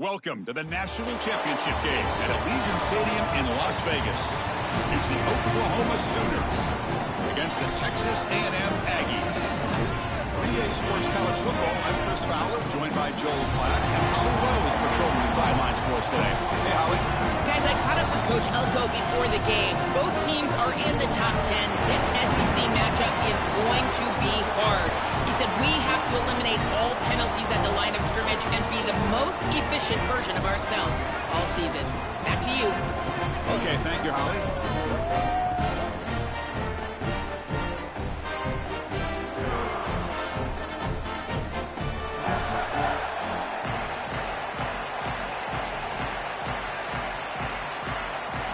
Welcome to the National Championship game at Allegiant Stadium in Las Vegas. It's the Oklahoma Sooners against the Texas A&M Aggies. For EA Sports College Football, I'm Chris Fowler, joined by Joel Platt, and Holly Rowe is patrolling the sidelines for us today. Hey, Holly. Guys, I caught up with Coach Elko before the game. Both teams are in the top 10. This SEC matchup is going to be hard. He said we have to eliminate all penalties at the line of scrimmage and be the most efficient version of ourselves all season. Back to you. Okay, thank you, Holly.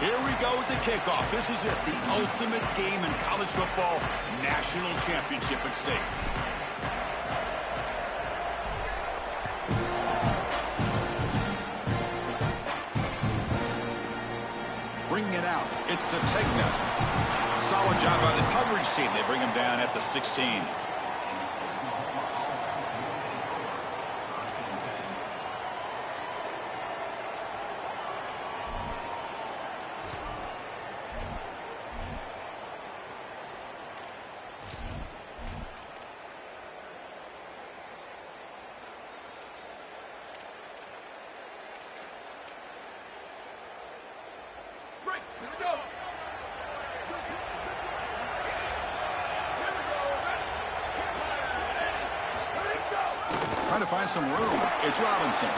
Here we go with the kickoff. This is it, the ultimate game in college football, national championship at stake. Bringing it out, it's Tegna. Solid job by the coverage team. They bring him down at the 16. Trying to find some room. It's Robinson.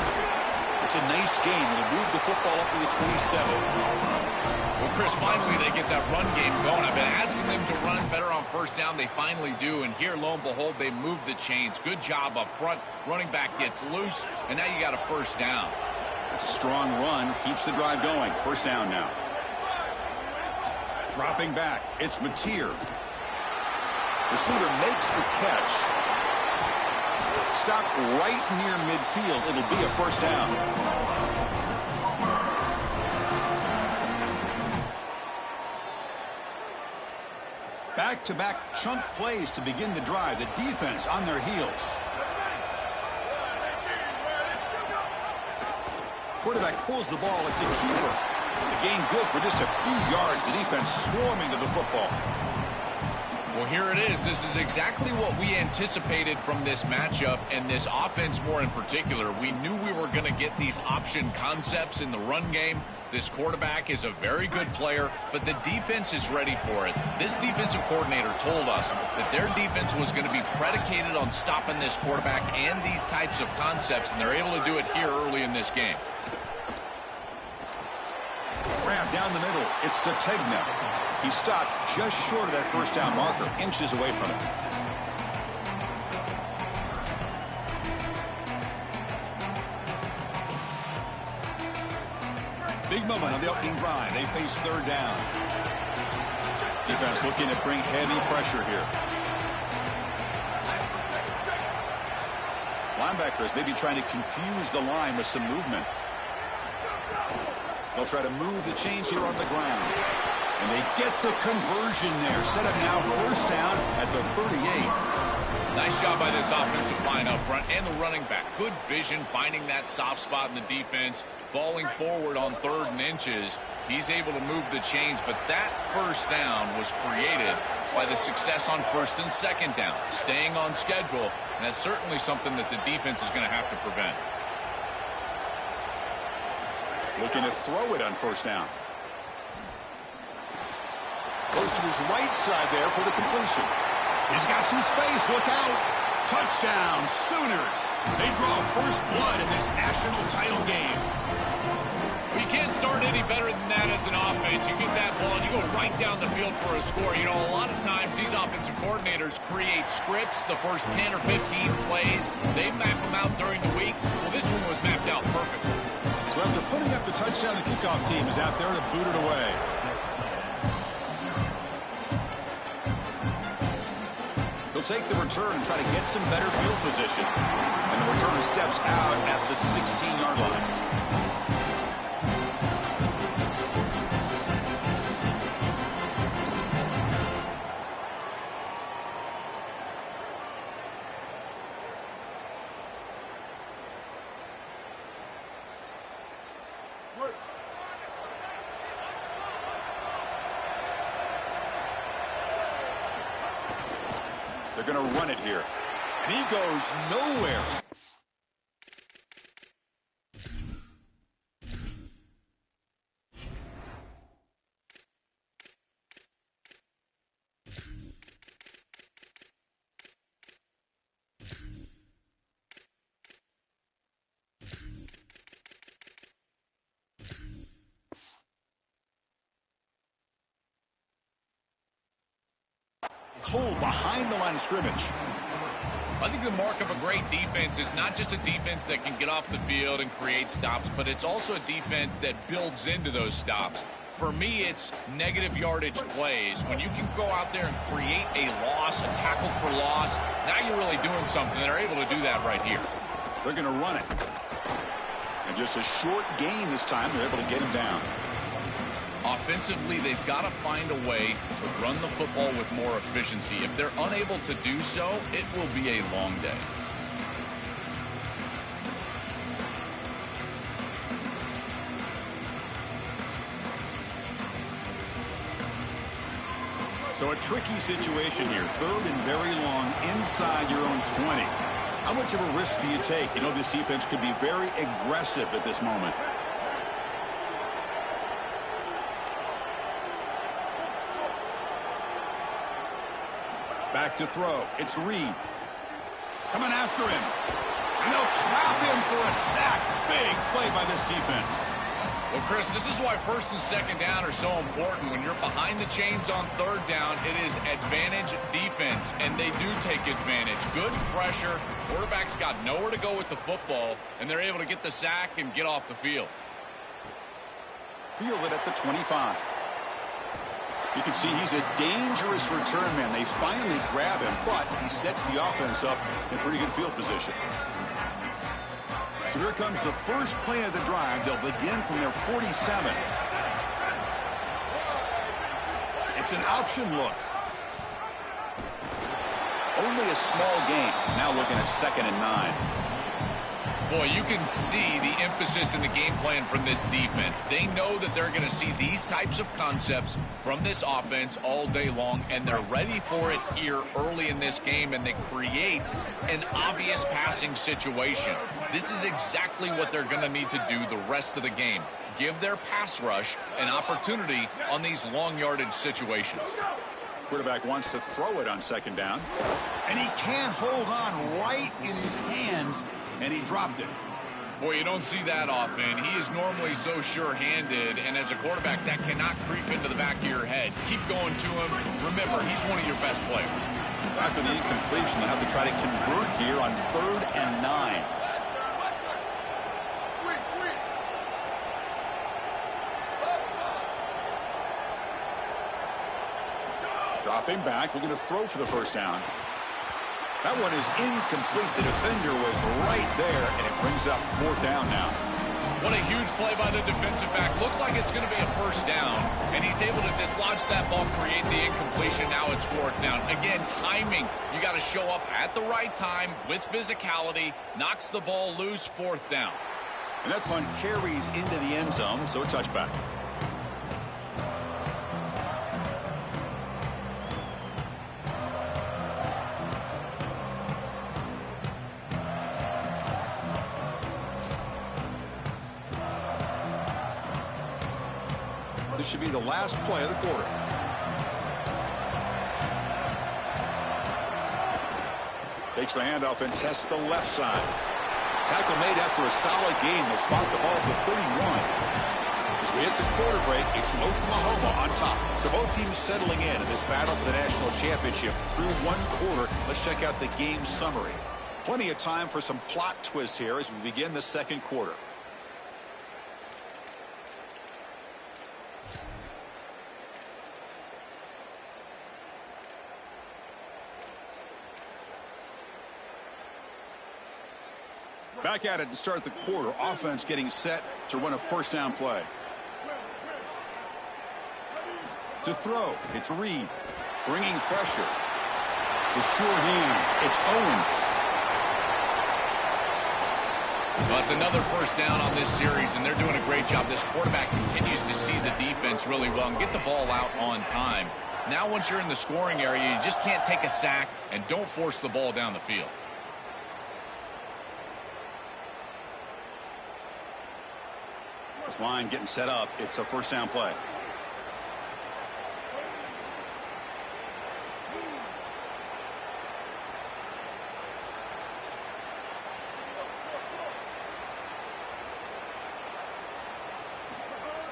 It's a nice game. They move the football up to the 27. Well, Chris, finally they get that run game going. I've been asking them to run better on first down. They finally do. And here, lo and behold, they move the chains. Good job up front. Running back gets loose. And now you got a first down. It's a strong run. Keeps the drive going. First down now. Dropping back. It's Mateer. Receiver makes the catch. Stop right near midfield. It'll be a first down. Back-to-back chunk plays to begin the drive. The defense on their heels. Quarterback pulls the ball. It's a keeper. The gain good for just a few yards. The defense swarming to the football. Well, here it is. This is exactly what we anticipated from this matchup, and this offense more in particular. We knew we were going to get these option concepts in the run game. This quarterback is a very good player, but the defense is ready for it. This defensive coordinator told us that their defense was going to be predicated on stopping this quarterback and these types of concepts, and they're able to do it here early in this game. Grab down the middle. It's Tegna. He stopped just short of that first down marker, inches away from it. Big moment on the opening drive. They face third down. Defense looking to bring heavy pressure here. Linebackers maybe trying to confuse the line with some movement. They'll try to move the chains here on the ground. And they get the conversion there. Set up now first down at the 38. Nice job by this offensive line up front and the running back. Good vision, finding that soft spot in the defense, falling forward on 3rd and inches. He's able to move the chains, but that first down was created by the success on 1st and 2nd down. Staying on schedule, and that's certainly something that the defense is going to have to prevent. Looking to throw it on first down. Goes to his right side there for the completion. He's got some space. Look out. Touchdown, Sooners. They draw first blood in this national title game. We can't start any better than that as an offense. You get that ball and you go right down the field for a score. You know, a lot of times these offensive coordinators create scripts, the first 10 or 15 plays. They map them out during the week. Well, this one was mapped out perfectly. So after putting up the touchdown, the kickoff team is out there to boot it away. He'll take the return and try to get some better field position. And the return steps out at the 16-yard line. They're going to run it here. And he goes nowhere. Cole behind the line of scrimmage. I think the mark of a great defense is not just a defense that can get off the field and create stops, but it's also a defense that builds into those stops. For me, it's negative yardage plays. When you can go out there and create a loss, a tackle for loss, now you're really doing something. They're able to do that right here. They're going to run it. And just a short gain this time. They're able to get him down. Offensively, they've got to find a way to run the football with more efficiency. If they're unable to do so, it will be a long day. So a tricky situation here. 3rd and very long inside your own 20. How much of a risk do you take? You know, this defense could be very aggressive at this moment. Back to throw. It's Reed. Coming after him. And they'll trap him for a sack. Big play by this defense. Well, Chris, this is why 1st and 2nd down are so important. When you're behind the chains on 3rd down, it is advantage defense, and they do take advantage. Good pressure. Quarterback's got nowhere to go with the football, and they're able to get the sack and get off the field. Field it at the 25. You can see he's a dangerous return man. They finally grab him, but he sets the offense up in pretty good field position. So here comes the first play of the drive. They'll begin from their 47. It's an option look. Only a small gain. Now looking at 2nd and 9. Boy, you can see the emphasis in the game plan from this defense. They know that they're going to see these types of concepts from this offense all day long, and they're ready for it here early in this game, and they create an obvious passing situation. This is exactly what they're going to need to do the rest of the game. Give their pass rush an opportunity on these long yardage situations. Quarterback wants to throw it on 2nd down, and he can't hold on right in his hands. And he dropped it. Boy, you don't see that often. He is normally so sure-handed, and as a quarterback, that cannot creep into the back of your head. Keep going to him. Remember, he's one of your best players. After the incompletion, they'll have to try to convert here on 3rd and 9. Dropping back, looking to throw for the 1st down. That one is incomplete. The defender was right there, and it brings up 4th down now. What a huge play by the defensive back. Looks like it's going to be a 1st down, and he's able to dislodge that ball, create the incompletion. Now it's 4th down. Again, timing. You got to show up at the right time with physicality. Knocks the ball loose, 4th down. And that punt carries into the end zone, so a touchback. This should be the last play of the quarter. Takes the handoff and tests the left side. Tackle made after a solid gain. They'll spot the ball to 31. As we hit the quarter break, it's Oklahoma on top. So both teams settling in this battle for the national championship through 1 quarter. Let's check out the game summary. Plenty of time for some plot twists here as we begin the 2nd quarter. Back at it to start the quarter. Offense getting set to run a 1st down play. To throw, it's Reed. Bringing pressure. The sure hands, it's Owens. Well, it's another 1st down on this series, and they're doing a great job. This quarterback continues to see the defense really well and get the ball out on time. Now once you're in the scoring area, you just can't take a sack and don't force the ball down the field. This line getting set up. It's a first down play.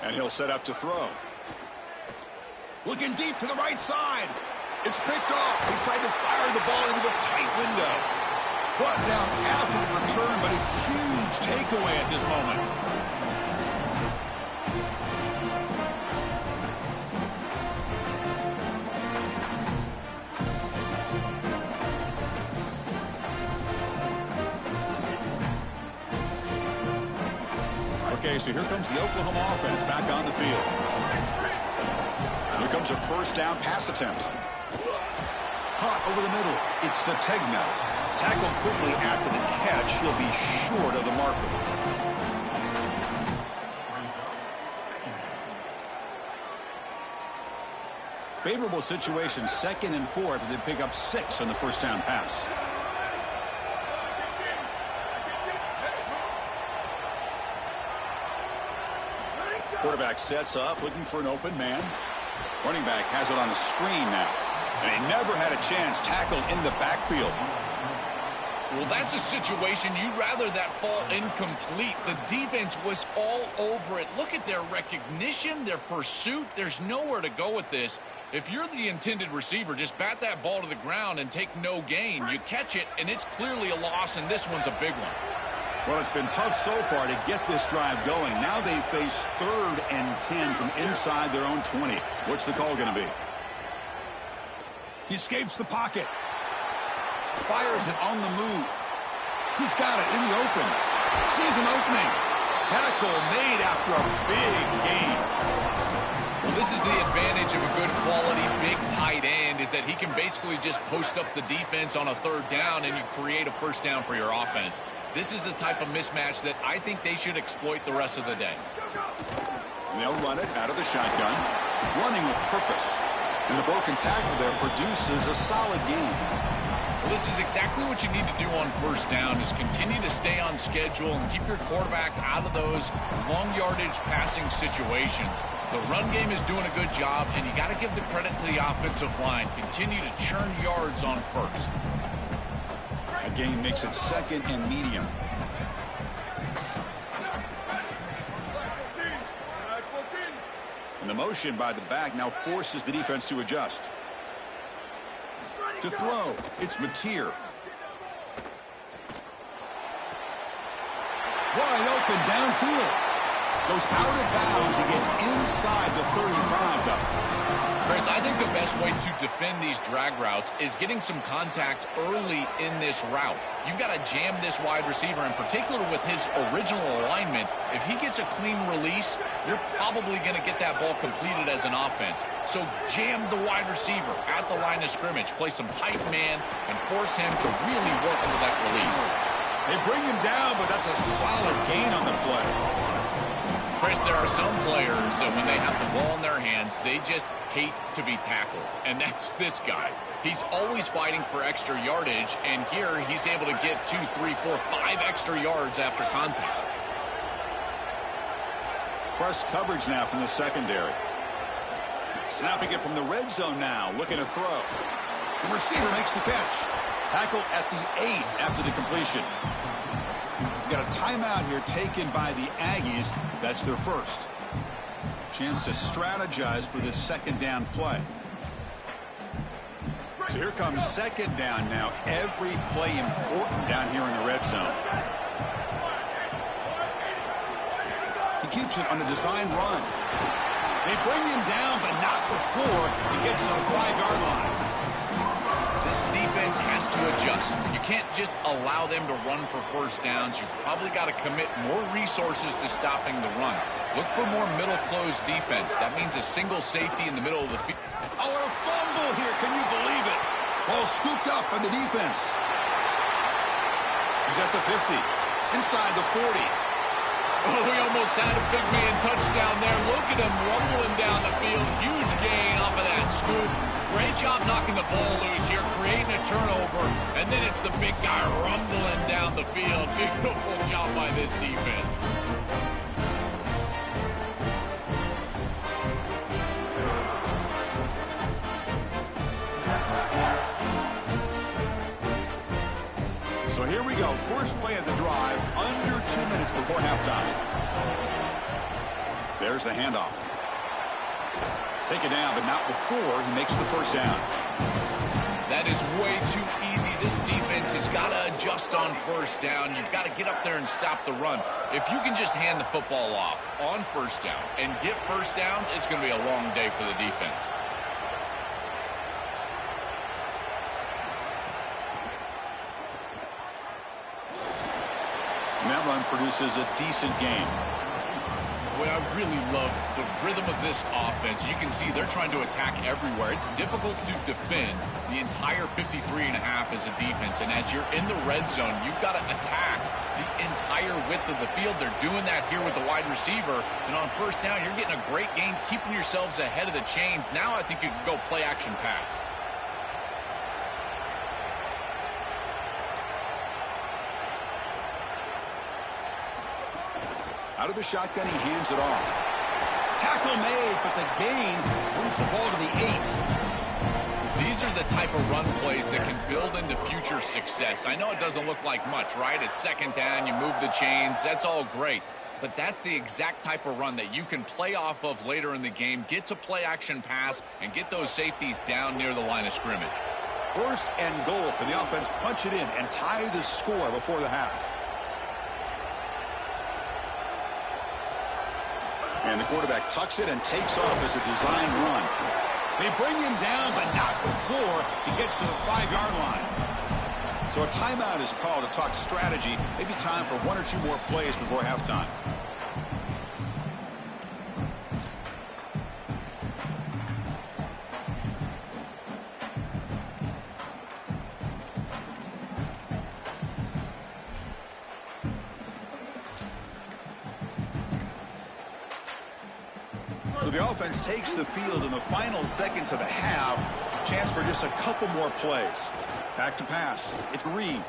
And he'll set up to throw. Looking deep to the right side. It's picked off. He tried to fire the ball into a tight window. Brought down after the return, but a huge takeaway at this moment. Okay, so here comes the Oklahoma offense back on the field. Here comes a first down pass attempt. Caught over the middle. It's Sategna. Tackled quickly after the catch. He'll be short of the marker. Favorable situation, 2nd and 4 after they pick up 6 on the first down pass. Quarterback sets up, looking for an open man. Running back has it on the screen now. And he never had a chance. Tackled in the backfield. Well, that's a situation you'd rather that fall incomplete. The defense was all over it. Look at their recognition, their pursuit. There's nowhere to go with this. If you're the intended receiver, just bat that ball to the ground and take no gain. You catch it, and it's clearly a loss, and this one's a big one. Well, it's been tough so far to get this drive going. Now they face 3rd and 10 from inside their own 20. What's the call going to be? He escapes the pocket. Fires it on the move. He's got it in the open. Sees an opening. Tackle made after a big gain. Well, this is the advantage of a good quality big tight end, is that he can basically just post up the defense on a 3rd down and you create a first down for your offense. This is the type of mismatch that I think they should exploit the rest of the day. They'll run it out of the shotgun. Running with purpose. And the broken tackle there produces a solid gain. Well, this is exactly what you need to do on first down, is continue to stay on schedule and keep your quarterback out of those long yardage passing situations. The run game is doing a good job, and you got to give the credit to the offensive line. Continue to churn yards on first. A gain makes it 2nd and medium. And the motion by the back now forces the defense to adjust. To throw, it's Mateer. Wide open downfield. Goes out of bounds. He gets inside the 35, though. Chris, I think the best way to defend these drag routes is getting some contact early in this route. You've got to jam this wide receiver, in particular with his original alignment. If he gets a clean release, you're probably going to get that ball completed as an offense. So jam the wide receiver at the line of scrimmage, play some tight man, and force him to really work for that release. They bring him down, but that's a solid gain on the play. Chris, there are some players that when they have the ball in their hands, they just hate to be tackled. And that's this guy. He's always fighting for extra yardage, and here he's able to get 2, 3, 4, 5 extra yards after contact. Press coverage now from the secondary. Snapping it from the red zone now, looking to throw. The receiver makes the catch. Tackle at the 8 after the completion. Got a timeout here taken by the Aggies. That's their first. Chance to strategize for this 2nd down play. So here comes 2nd down now. Every play important down here in the red zone. He keeps it on the design run. They bring him down, but not before he gets to the 5-yard line. This defense has to adjust. You can't just allow them to run for first downs. You've probably got to commit more resources to stopping the run. Look for more middle closed defense. That means a single safety in the middle of the field. Oh, and a fumble here. Can you believe it? Ball scooped up by the defense. He's at the 50. Inside the 40. Oh, we almost had a big man touchdown there. Look at him rumbling down the field. Huge gain off of that scoop. Great job knocking the ball loose here, creating a turnover. And then it's the big guy rumbling down the field. Beautiful job by this defense. So here we go. First play of the drive, under 2 minutes before halftime. There's the handoff. Take it down, but not before he makes the first down. That is way too easy. This defense has got to adjust on first down. You've got to get up there and stop the run. If you can just hand the football off on first down and get first downs, it's going to be a long day for the defense. And that run produces a decent gain. Boy, I really love the rhythm of this offense. You can see they're trying to attack everywhere. It's difficult to defend the entire 53.5 as a defense. And as you're in the red zone, you've got to attack the entire width of the field. They're doing that here with the wide receiver. And on first down, you're getting a great gain, keeping yourselves ahead of the chains. Now I think you can go play action pass. Out of the shotgun, he hands it off. Tackle made, but the gain moves the ball to the 8. These are the type of run plays that can build into future success. I know it doesn't look like much, right? It's second down, you move the chains, that's all great. But that's the exact type of run that you can play off of later in the game, get to play action pass, and get those safeties down near the line of scrimmage. First and goal. Can the offense punch it in and tie the score before the half? And the quarterback tucks it and takes off as a design run. They bring him down, but not before he gets to the 5-yard line. So a timeout is called to talk strategy. Maybe time for 1 or 2 more plays before halftime. So the offense takes the field in the final seconds of the half. Chance for just a couple more plays. Back to pass. It's Reed.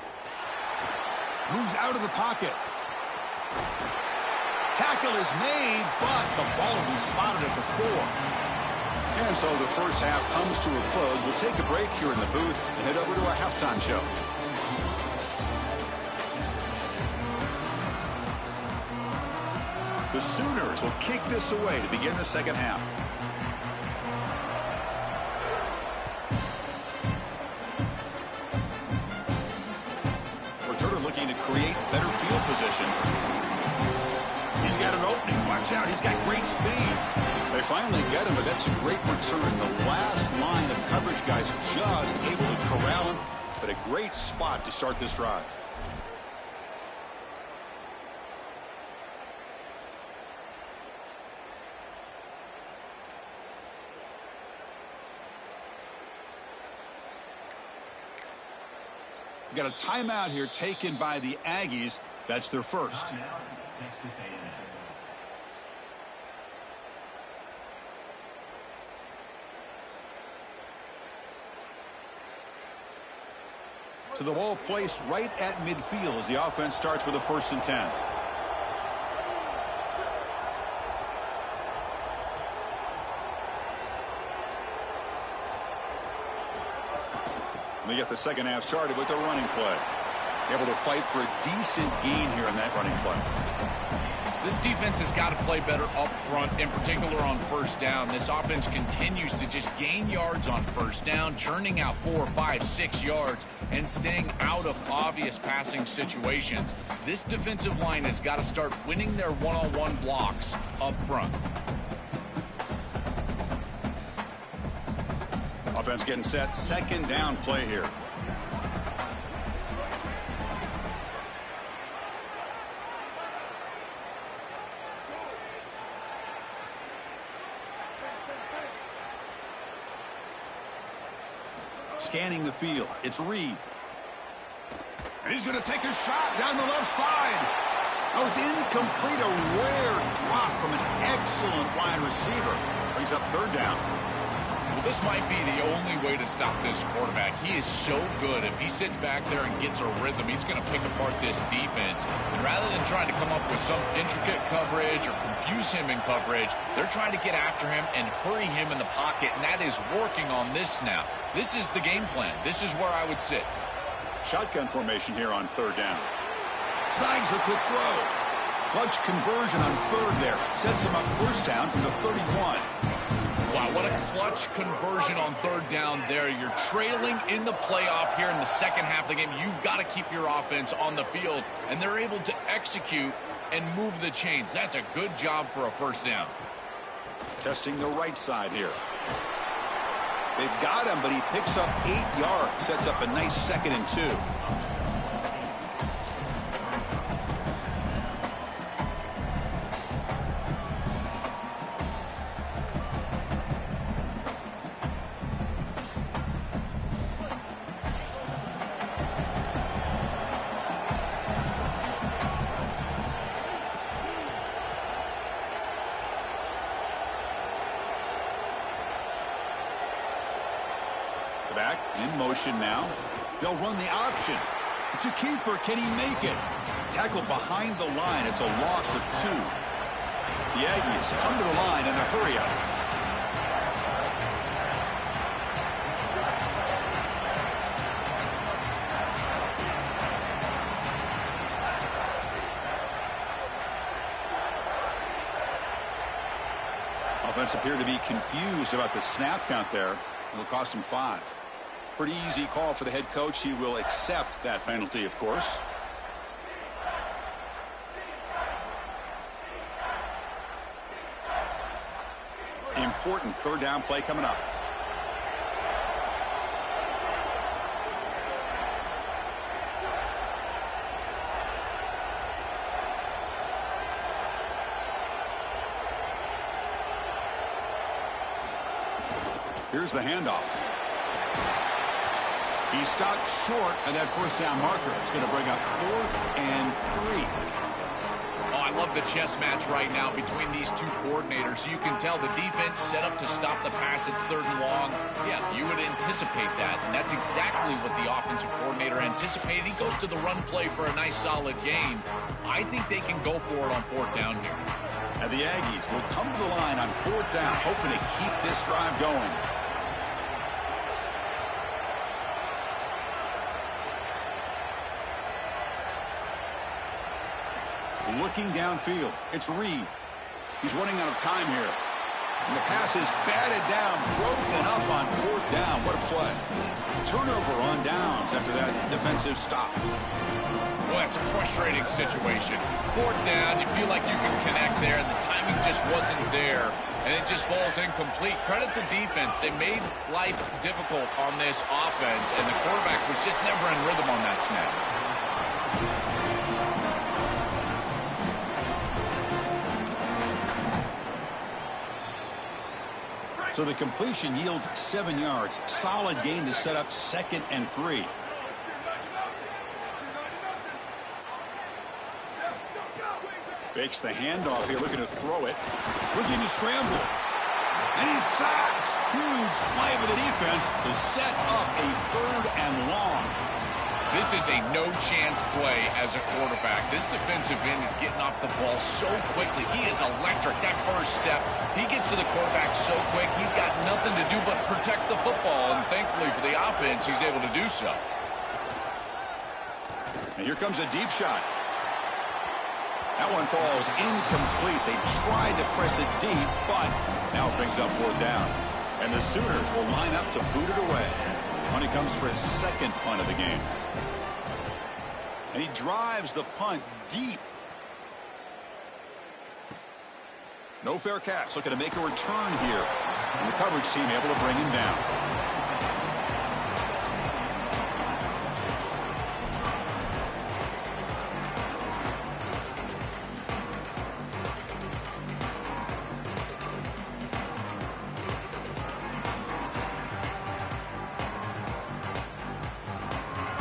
Moves out of the pocket. Tackle is made, but the ball will be spotted at the 4. And so the first half comes to a close. We'll take a break here in the booth and head over to our halftime show. The Sooners will kick this away to begin the second half. Returner looking to create better field position. He's got an opening. Watch out. He's got great speed. They finally get him, but that's a great return. The last line of coverage guys just able to corral him, but a great spot to start this drive. Got a timeout here taken by the Aggies. That's their first. So the ball placed right at midfield as the offense starts with a 1st and 10. We get the second half started with a running play. Able to fight for a decent gain here in that running play. This defense has got to play better up front, in particular on first down. This offense continues to just gain yards on first down, churning out 4, 5, 6 yards, and staying out of obvious passing situations. This defensive line has got to start winning their one-on-one blocks up front. Offense getting set. Second down play here. Scanning the field. It's Reed. And he's going to take a shot down the left side. Oh, it's incomplete. A rare drop from an excellent wide receiver. Brings up third down. Well, this might be the only way to stop this quarterback. He is so good. If he sits back there and gets a rhythm, he's going to pick apart this defense. And rather than trying to come up with some intricate coverage or confuse him in coverage, they're trying to get after him and hurry him in the pocket, and that is working on this snap. This is the game plan. This is where I would sit. Shotgun formation here on third down. Snags the quick throw. Clutch conversion on third there. Sets him up first down from the 31. Wow, what a clutch conversion on third down there. You're trailing in the playoff here in the second half of the game. You've got to keep your offense on the field, and they're able to execute and move the chains. That's a good job for a first down. Testing the right side here. They've got him, but he picks up 8 yards. Sets up a nice 2nd and 2. Back in motion now. They'll run the option. To keeper, can he make it? Tackled behind the line. It's a loss of 2. The Aggies come to the line in the hurry up. Offense appeared to be confused about the snap count there. It'll cost him 5. Pretty easy call for the head coach. He will accept that penalty, of course. Important third down play coming up. Here's the handoff. He stopped short of that first down marker. It's going to bring up 4th and 3. Oh, I love the chess match right now between these two coordinators. You can tell the defense set up to stop the pass. It's 3rd and long. Yeah, you would anticipate that, and that's exactly what the offensive coordinator anticipated. He goes to the run play for a nice solid gain. I think they can go for it on 4th down here. And the Aggies will come to the line on 4th down, hoping to keep this drive going. Looking downfield, it's Reed. He's running out of time here. And the pass is batted down, broken up on 4th down. What a play. Turnover on downs after that defensive stop. Well, that's a frustrating situation. 4th down, you feel like you can connect there, and the timing just wasn't there, and it just falls incomplete. Credit the defense. They made life difficult on this offense, and the quarterback was just never in rhythm on that snap. So the completion yields 7 yards. Solid gain to set up 2nd and 3. Fakes the handoff here, looking to throw it. Looking to scramble. And he's sacked. Huge play for the defense to set up a 3rd and long. This is a no-chance play as a quarterback. This defensive end is getting off the ball so quickly. He is electric. That first step, he gets to the quarterback so quick, he's got nothing to do but protect the football. And thankfully for the offense, he's able to do so. And here comes a deep shot. That one falls incomplete. They tried to press it deep, but now it brings up 4th down. And the Sooners will line up to boot it away. Money comes for his 2nd punt of the game. And he drives the punt deep. No fair catch. Looking to make a return here. And the coverage team able to bring him down.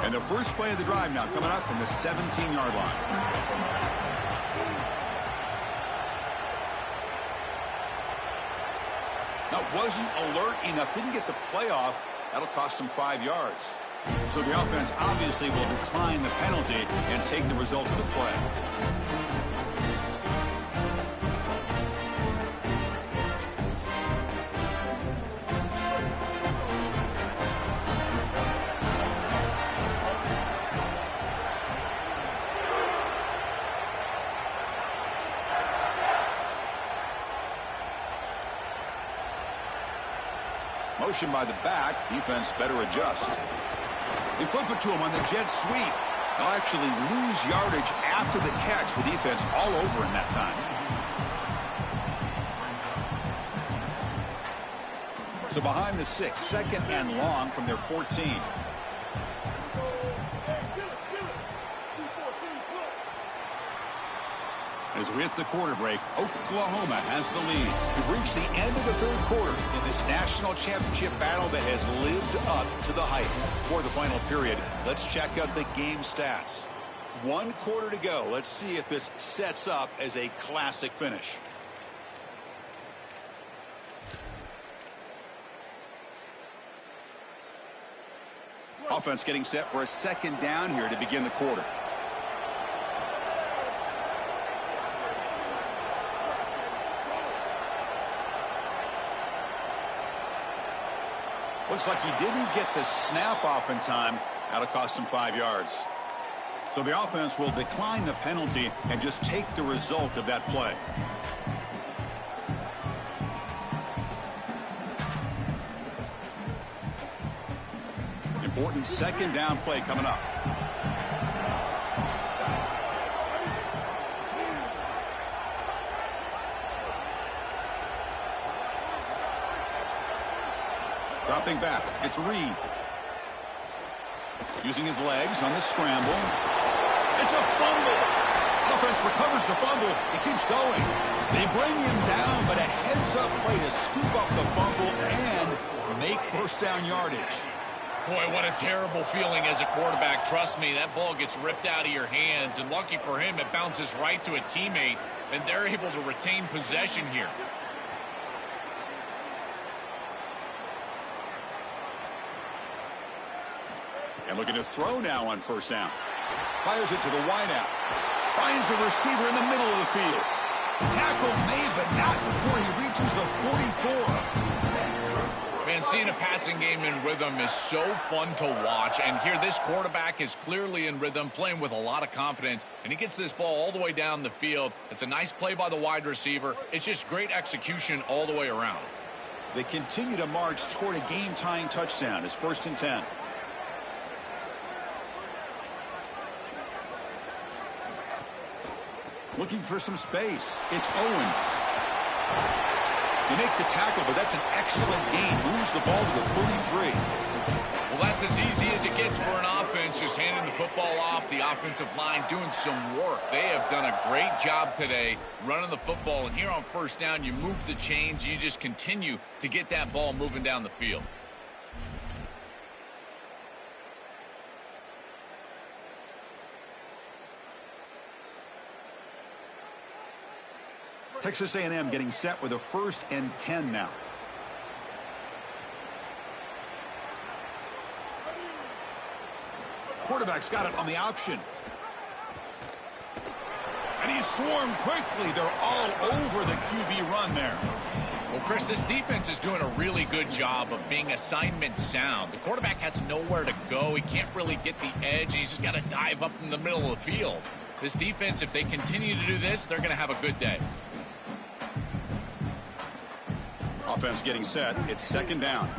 And the first play of the drive now coming up from the 17-yard line. Now, wasn't alert enough, didn't get the playoff. That'll cost him 5 yards. So the offense obviously will decline the penalty and take the result of the play. Motion by the back. Defense better adjust. They flip it to him on the jet sweep. They'll actually lose yardage after the catch. The defense all over in that time. So behind the 6, second and long from their 14. As we hit the quarter break, Oklahoma has the lead. We've reached the end of the third quarter in this national championship battle that has lived up to the hype. For the final period, let's check out the game stats. 1 quarter to go. Let's see if this sets up as a classic finish. Offense getting set for a second down here to begin the quarter. Looks like he didn't get the snap off in time. That'll cost him 5 yards. So the offense will decline the penalty and just take the result of that play. Important second down play coming up. Dropping back, it's Reed. Using his legs on the scramble. It's a fumble. Offense recovers the fumble. It keeps going. They bring him down, but a heads-up play to scoop up the fumble and make first down yardage. Boy, what a terrible feeling as a quarterback. Trust me, that ball gets ripped out of your hands, and lucky for him, it bounces right to a teammate, and they're able to retain possession here. And looking to throw now on first down. Fires it to the wideout. Finds a receiver in the middle of the field. Tackle made, but not before he reaches the 44. Man, seeing a passing game in rhythm is so fun to watch. And here, this quarterback is clearly in rhythm, playing with a lot of confidence. And he gets this ball all the way down the field. It's a nice play by the wide receiver. It's just great execution all the way around. They continue to march toward a game-tying touchdown. It's 1st and 10. Looking for some space. It's Owens. They make the tackle, but that's an excellent gain. Moves the ball to the 33. Well, that's as easy as it gets for an offense, just handing the football off. The offensive line doing some work. They have done a great job today running the football. And here on first down, you move the chains. You just continue to get that ball moving down the field. Texas A&M getting set with a 1st and 10 now. Quarterback's got it on the option. And he's swarmed quickly. They're all over the QB run there. Well, Chris, this defense is doing a really good job of being assignment sound. The quarterback has nowhere to go. He can't really get the edge. He's just got to dive up in the middle of the field. This defense, if they continue to do this, they're going to have a good day. Offense getting set. It's 2nd down.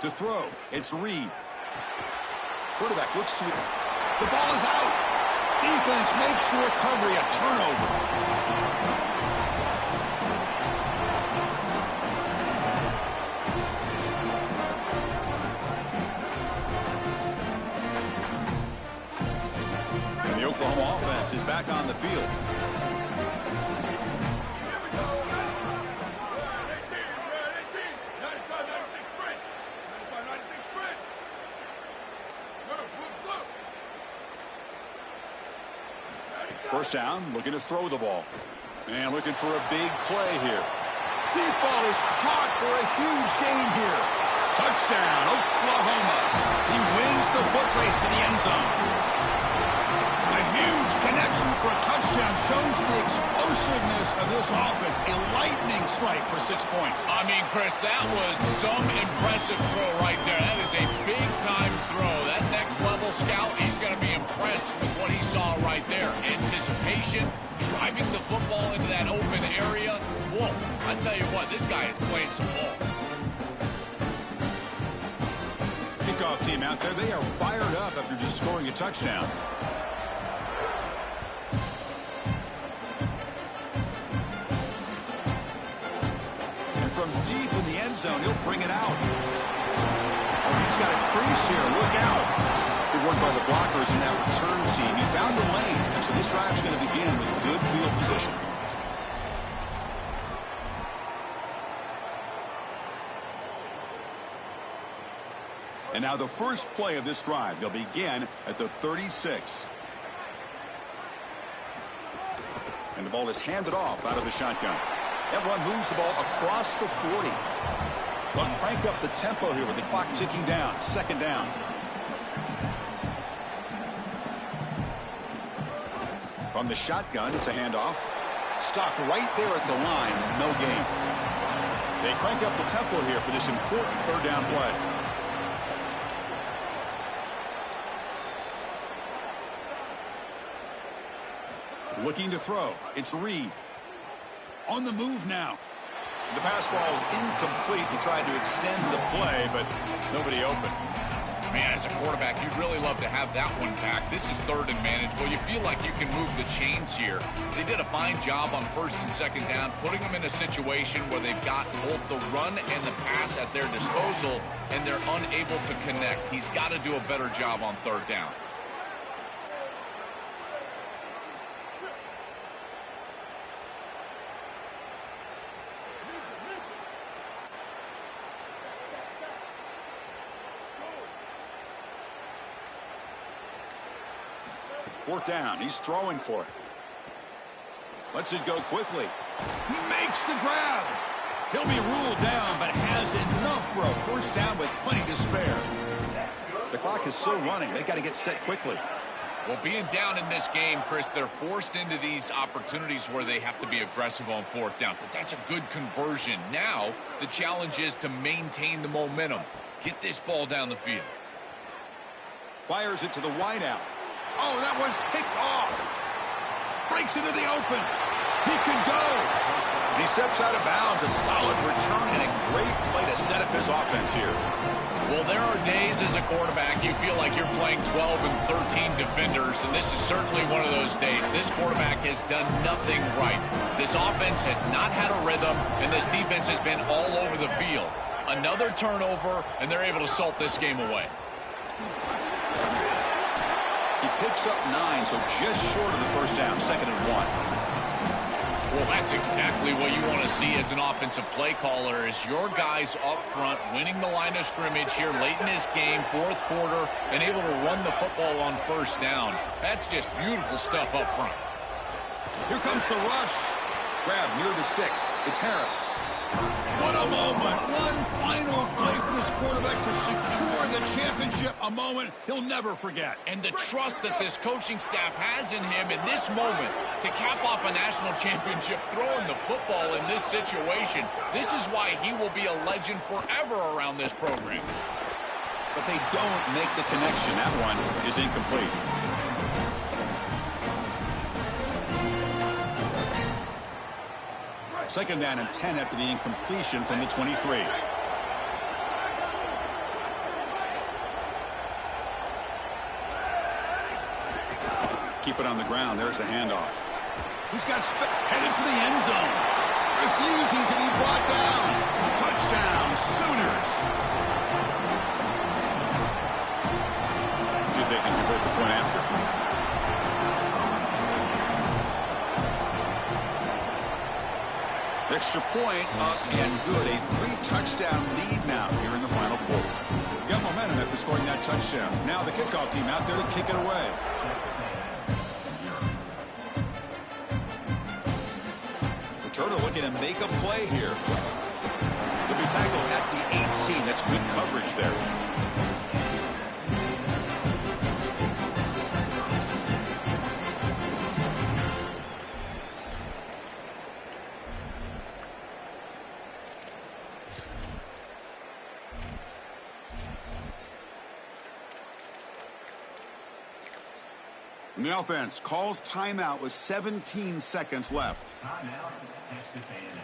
To throw, it's Reed. Quarterback looks to it. The ball is out. Defense makes the recovery, a turnover. Oklahoma offense is back on the field. First down, looking to throw the ball. And looking for a big play here. Deep ball is caught for a huge gain here. Touchdown, Oklahoma. He wins the foot race to the end zone. A huge connection for a touchdown shows the explosiveness of this offense. A lightning strike for 6 points. I mean, Chris, that was some impressive throw right there. That is a big-time throw. That next-level scout, he's going to be impressed with what he saw right there. Anticipation, driving the football into that open area. Whoa, I tell you what, this guy is playing some ball. Kickoff team out there, they are fired up after just scoring a touchdown. And from deep in the end zone, he'll bring it out. Oh, he's got a crease here. Look out. Good work by the blockers in that return team. He found the lane, and so this drive's going to begin with good field position. And now the first play of this drive. They'll begin at the 36. And the ball is handed off out of the shotgun. That run moves the ball across the 40. They'll crank up the tempo here with the clock ticking down. Second down. From the shotgun, it's a handoff. Stopped right there at the line. No gain. They crank up the tempo here for this important third down play. Looking to throw. It's Reed. On the move now. The pass ball is incomplete. He tried to extend the play, but nobody open. Man, as a quarterback, you'd really love to have that one back. This is third and manageable. You feel like you can move the chains here. They did a fine job on first and second down, putting them in a situation where they've got both the run and the pass at their disposal, and they're unable to connect. He's got to do a better job on third down. Fourth down. He's throwing for it. Lets it go quickly. He makes the grab. He'll be ruled down, but has enough for a first down with plenty to spare. The clock is still running. They've got to get set quickly. Well, being down in this game, Chris, they're forced into these opportunities where they have to be aggressive on fourth down. But that's a good conversion. Now, the challenge is to maintain the momentum. Get this ball down the field. Fires it to the wideout. Oh, that one's picked off. Breaks into the open. He could go. And he steps out of bounds. A solid return and a great play to set up his offense here. Well, there are days as a quarterback you feel like you're playing 12 and 13 defenders, and this is certainly one of those days. This quarterback has done nothing right. This offense has not had a rhythm, and this defense has been all over the field. Another turnover, and they're able to salt this game away. He picks up 9, so just short of the first down, 2nd and 1. Well, that's exactly what you want to see as an offensive play caller, is your guys up front winning the line of scrimmage here late in this game, fourth quarter, and able to run the football on first down. That's just beautiful stuff up front. Here comes the rush. Grab near the sticks. It's Harris. What a moment. One final play for this quarterback to secure the championship. A moment he'll never forget. And the trust that this coaching staff has in him in this moment to cap off a national championship throwing the football in this situation. This is why he will be a legend forever around this program. But they don't make the connection. That one is incomplete. Second down and 10 after the incompletion from the 23. Keep it on the ground. There's the handoff. He's got headed for the end zone. Refusing to be brought down. Touchdown, Sooners. See if they can convert the point after. Extra point up and good. A 3-touchdown lead now here in the final quarter. Got momentum after scoring that touchdown. Now the kickoff team out there to kick it away. looking to make a play here. To be tackled at the 18. That's good coverage there. And the offense calls timeout with 17 seconds left. Timeout, Texas A&M.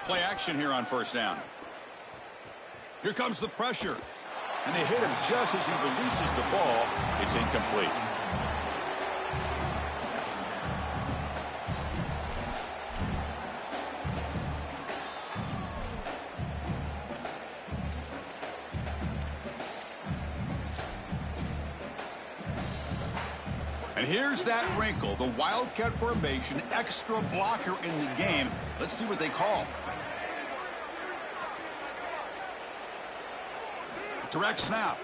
Play action here on first down. Here comes the pressure. And they hit him just as he releases the ball. It's incomplete. And here's that wrinkle, the Wildcat formation, extra blocker in the game. Let's see what they call. Direct snap.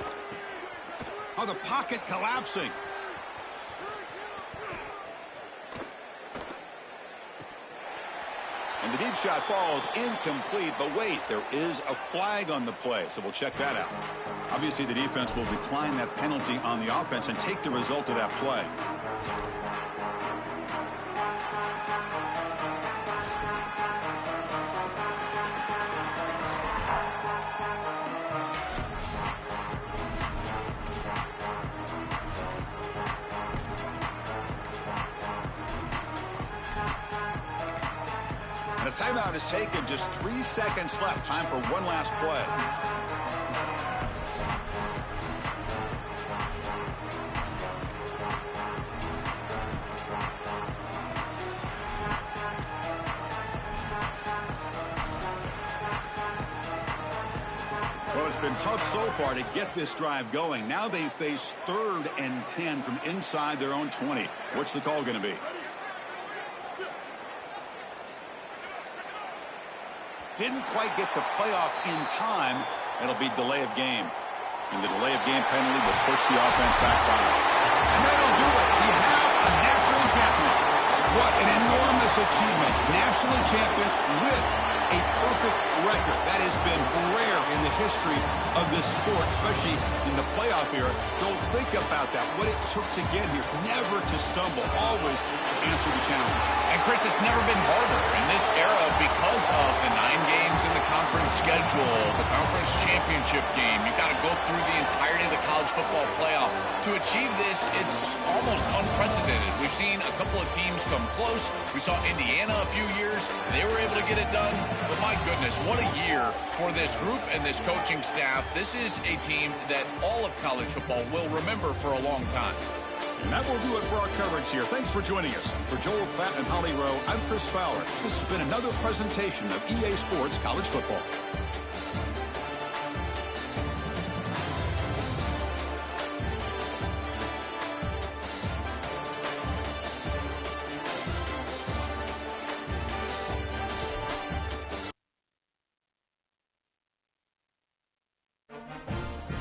Oh, the pocket collapsing. And the deep shot falls incomplete, but wait, there is a flag on the play, so we'll check that out. Obviously, the defense will decline that penalty on the offense and take the result of that play. And a timeout is taken, just 3 seconds left. Time for one last play. Well, it's been tough so far to get this drive going. Now they face 3rd and 10 from inside their own 20. What's the call going to be? Didn't quite get the playoff in time. It'll be delay of game. And the delay of game penalty will push the offense back 5. And that'll do it. You have a national champion. What an enormous achievement. National champions with a perfect record. That has been rare in the history of this sport, especially in the playoff era. Joel, think about that. What it took to get here. Never to stumble. Always answer the challenge. And Chris, it's never been harder in this era because of the 9 games in the conference schedule, the conference championship game. You've got to go through the entirety of the college football playoff. To achieve this, it's almost unprecedented. We've seen a couple of teams come close. We saw Indiana a few years. They were able to get it done. But my goodness, what a year for this group and this coaching staff. This is a team that all of college football will remember for a long time. And that will do it for our coverage here. Thanks for joining us. For Joel Platt and Holly Rowe, I'm Chris Fowler. This has been another presentation of EA Sports College Football.